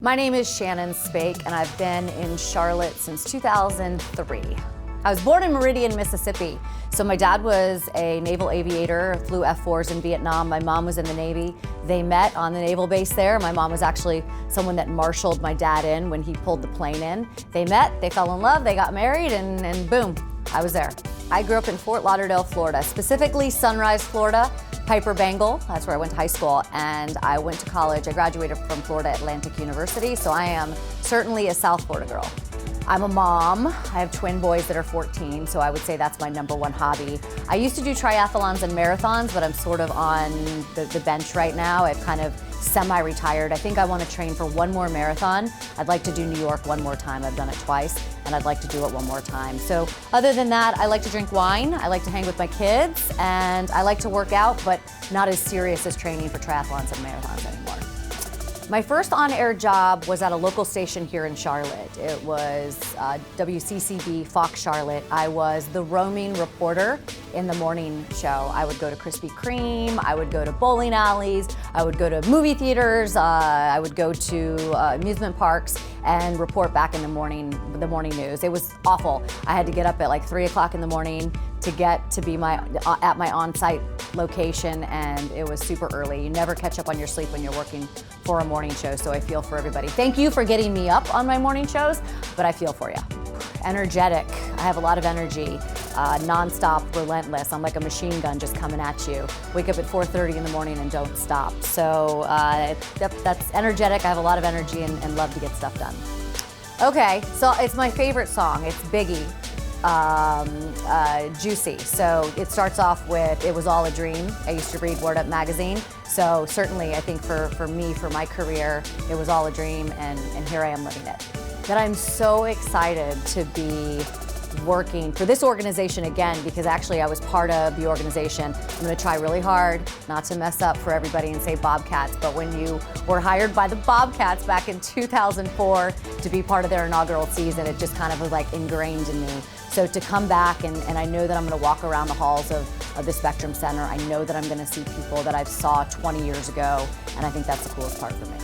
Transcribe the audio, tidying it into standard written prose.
My name is Shannon Spake, and I've been in Charlotte since 2003. I was born in Meridian, Mississippi. So my dad was a naval aviator, flew F-4s in Vietnam. My mom was in the Navy. They met on the naval base there. My mom was actually someone that marshaled my dad in when he pulled the plane in. They met, they fell in love, they got married, and boom, I was there. I grew up in Fort Lauderdale, Florida, specifically Sunrise, Florida. Piper Bengal, that's where I went to high school, and I went to college. I graduated from Florida Atlantic University, so I am certainly a South Florida girl. I'm a mom. I have twin boys that are 14, so I would say that's my #1 hobby. I used to do triathlons and marathons, but I'm sort of on the bench right now. I've kind of semi-retired. I think I want to train for one more marathon. I'd like to do New York one more time. I've done it twice, and I'd like to do it one more time. So other than that, I like to drink wine, I like to hang with my kids, and I like to work out, but not as serious as training for triathlons and marathons anymore. My first on-air job was at a local station here in Charlotte. It was WCCB Fox Charlotte. I was the roaming reporter in the morning show. I would go to Krispy Kreme, I would go to bowling alleys, I would go to movie theaters, I would go to amusement parks and report back in the morning news. It was awful. I had to get up at like 3 o'clock in the morning to get to be at my on-site location, and it was super early. You never catch up on your sleep when you're working for a morning show, so I feel for everybody. Thank you for getting me up on my morning shows, but I feel for you. Energetic, I have a lot of energy, non-stop, relentless. I'm like a machine gun just coming at you. Wake up at 4:30 in the morning and don't stop. So that's energetic. I have a lot of energy and love to get stuff done. Okay, so it's my favorite song. It's Biggie. Juicy. So it starts off with "It Was All a Dream." I used to read Word Up magazine, so certainly I think for me, for my career, it was all a dream, and here I am living it. That I'm so excited to be working for this organization again, because actually I was part of the organization. I'm going to try really hard not to mess up for everybody and say Bobcats, but when you were hired by the Bobcats back in 2004 to be part of their inaugural season, it just kind of was like ingrained in me. So to come back, and I know that I'm going to walk around the halls of the Spectrum Center. I know that I'm going to see people that I saw 20 years ago, and I think that's the coolest part for me.